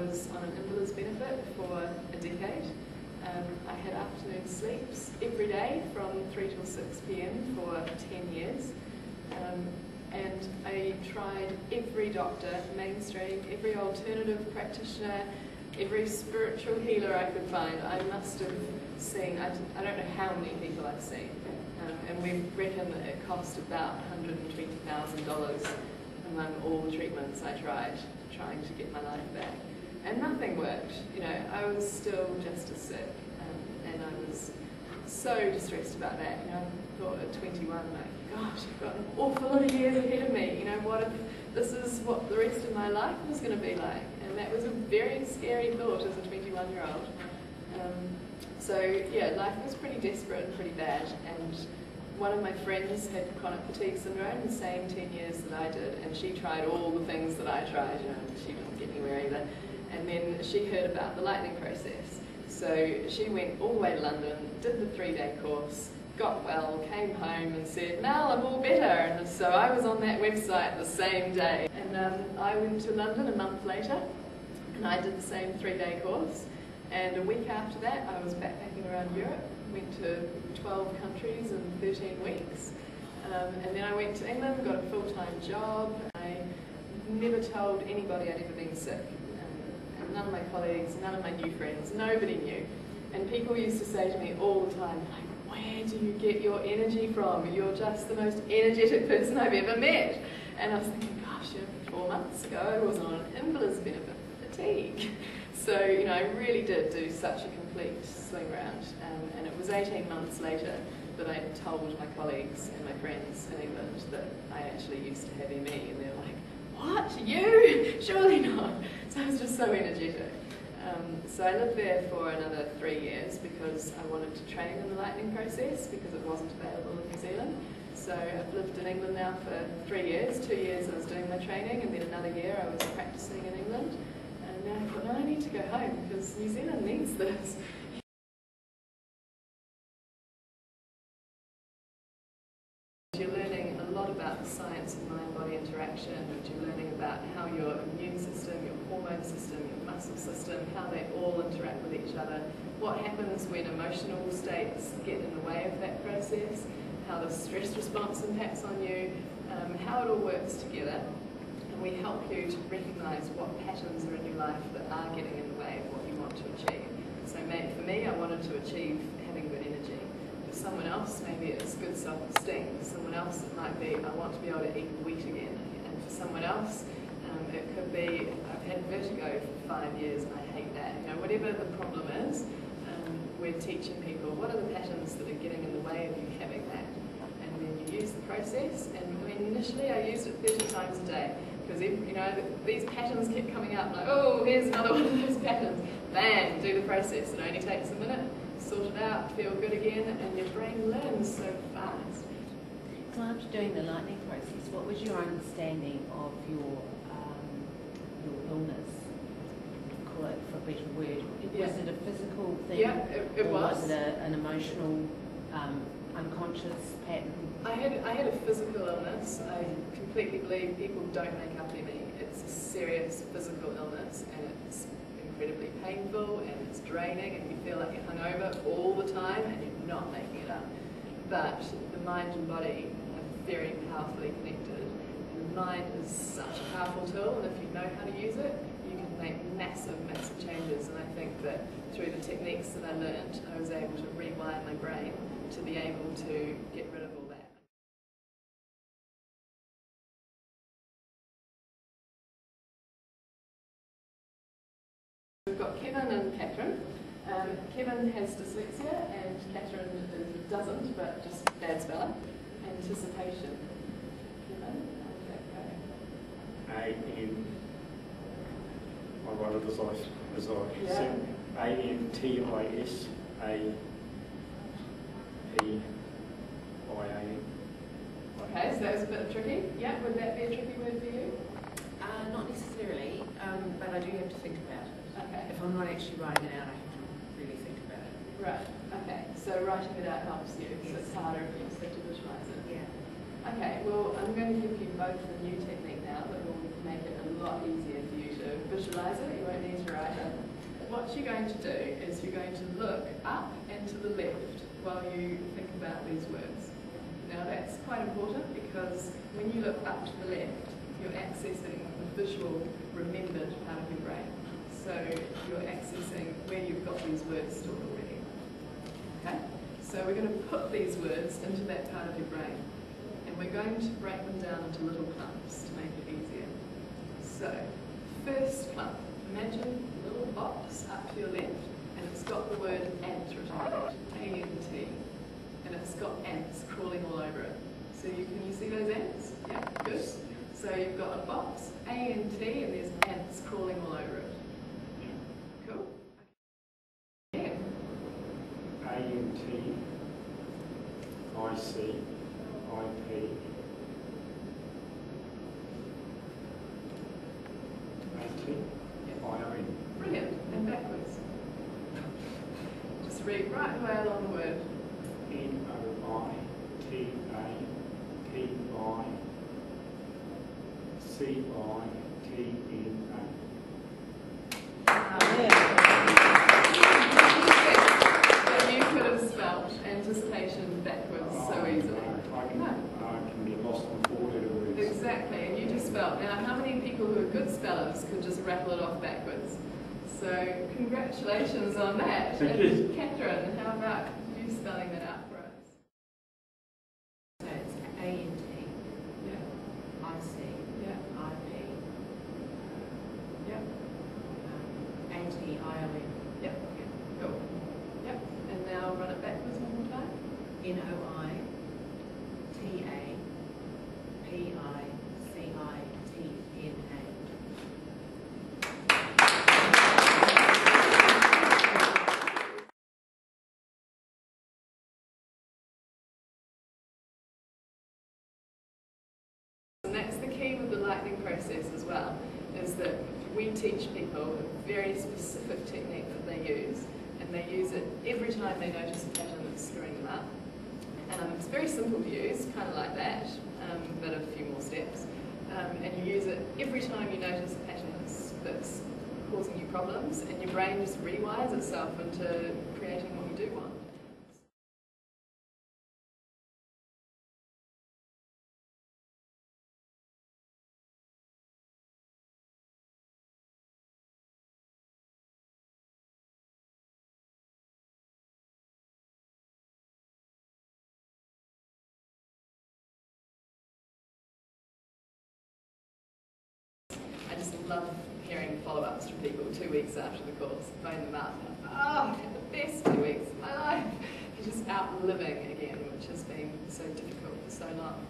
was on an invalid benefit for a decade. I had afternoon sleeps every day from 3 till 6 p.m. for 10 years. And I tried every doctor, mainstream, every alternative practitioner, every spiritual healer I could find. I must have seen, I don't know how many people I've seen. And we reckon that it cost about $120,000 among all the treatments I tried, trying to get my life back. And nothing worked. You know, I was still just as sick, and I was so distressed about that. You know, I thought at 21, like, gosh, I've got an awful lot of years ahead of me. You know, what if this is what the rest of my life was going to be like? And that was a very scary thought as a 21-year-old. So yeah, life was pretty desperate and pretty bad. And one of my friends had chronic fatigue syndrome, the same 10 years that I did, and she tried all the things that I tried. You know, she didn't get anywhere either. And then she heard about the lightning process. So she went all the way to London, did the 3-day course, got well, came home and said, "Now I'm all better." And so I was on that website the same day. And I went to London a month later, and I did the same 3-day course. And a week after that, I was backpacking around Europe, went to 12 countries in 13 weeks. And then I went to England, got a full-time job. I never told anybody I'd ever been sick. And none of my colleagues, none of my new friends, nobody knew. And people used to say to me all the time, like, "Where do you get your energy from? You're just the most energetic person I've ever met." And I was thinking, gosh, you know, 4 months ago I wasn't on an invalid's benefit for fatigue. So, you know, I really did do such a complete swing round. And it was 18 months later that I told my colleagues and my friends in England that I actually used to have ME, and they're like, "What? You? Surely not." So I was just so energetic. So I lived there for another 3 years because I wanted to train in the lightning process because it wasn't available in New Zealand. So I've lived in England now for 3 years. 2 years I was doing my training, and then another year I was practicing in England. And now I thought, no, I need to go home because New Zealand needs this. You're learning a lot about the science of mind-body interaction, and you're learning about how your immune system, your hormone system, your muscle system, how they all interact with each other, what happens when emotional states get in the way of that process, how the stress response impacts on you, how it all works together. And we help you to recognise what patterns are in your life that are getting in the way of what you want to achieve. So for me, I wanted to achieve having good energy. For someone else, maybe it's good self-esteem. For someone else, it might be, I want to be able to eat wheat again. And for someone else, it could be, I've had vertigo for 5 years and I hate that. You know, whatever the problem is, we're teaching people what are the patterns that are getting in the way of you having that. And then you use the process. And I mean, initially I used it 30 times a day. Because, you know, these patterns kept coming up, like, oh, here's another one of those patterns. Bang, do the process. It only takes a minute, sort it out, feel good again, and your brain learns so fast. So after doing the lightning process, what was your understanding of your illness? Call it for a better word. Yeah. Was it a physical thing? Yeah, it was. Or was it an emotional, unconscious pattern? I had a physical illness. I completely believe people don't make up ME. It's a serious physical illness, and it's incredibly painful, and it's draining, and you feel like you're hungover all the time, and you're not making it up. But the mind and body are very powerfully connected, and the mind is such a powerful tool, and if you know how to use it, you can make massive, massive changes. And I think that through the techniques that I learned, I was able to rewire my brain to be able to get rid of all that. We've got Kevin and Catherine. Kevin has dyslexia and Catherine doesn't, but just bad speller. Anticipation. Kevin, how did that go? I wrote it as I said. ANTISAPEIA. Okay, so that was a bit tricky. Yeah, would that be a tricky word for you? Not necessarily, but I do have to think about it. Okay. If I'm not actually writing it out, I have to really think about it. Right, okay. So writing it out helps you, so it's harder if you just have to visualise it. Yeah. Okay, well, I'm going to give you both a new technique now that will make it a lot easier for you to visualise it. You won't need to write it. What you're going to do is you're going to look up and to the left while you think about these words. Now that's quite important because when you look up to the left, you're accessing the visual remembered part of your brain. So you're accessing where you've got these words stored already. Okay? So we're going to put these words into that part of your brain. And we're going to break them down into little clumps to make it easier. So, first clump. Imagine a little box up to your left, and it's got the word ant written on it, A-N-T. And it's got ants crawling all over it. So can you see those ants? Yeah, good. So you've got a box, A-N-T, and there's ants crawling all over it. Cool. Yeah. A-N-T, I-C, I-P, A-T, I-O-N. Brilliant. And backwards. Just read right the way along the word. N-O-I-T-I-P-I-C-I-T-N-A. You could have spelled anticipation backwards so easily. I can get lost on 4 letter words. Exactly, and you just spelled. Now, how many people who are good spellers could just rattle it off backwards? So, congratulations on that. Thank you. Catherine, how about you spelling that out for us? So it's A-N-T, Yeah, I-C, yeah, I-P, yeah, A-T-I-O-N, yeah. Cool. Yep, and now run it backwards one more time. N-O-I-T-A-P-I-C-I-T-N-A. And that's the key with the lightning process as well, is that we teach people a very specific technique that they use, and they use it every time they notice a pattern that's screwing them up. It's very simple to use, kind of like that, but a few more steps. And you use it every time you notice a pattern that's causing you problems, and your brain just rewires itself into creating what you do want. I just love hearing follow-ups from people 2 weeks after the course, phone them up. Oh, I've had the best 2 weeks of my life. You're just out living again, which has been so difficult for so long.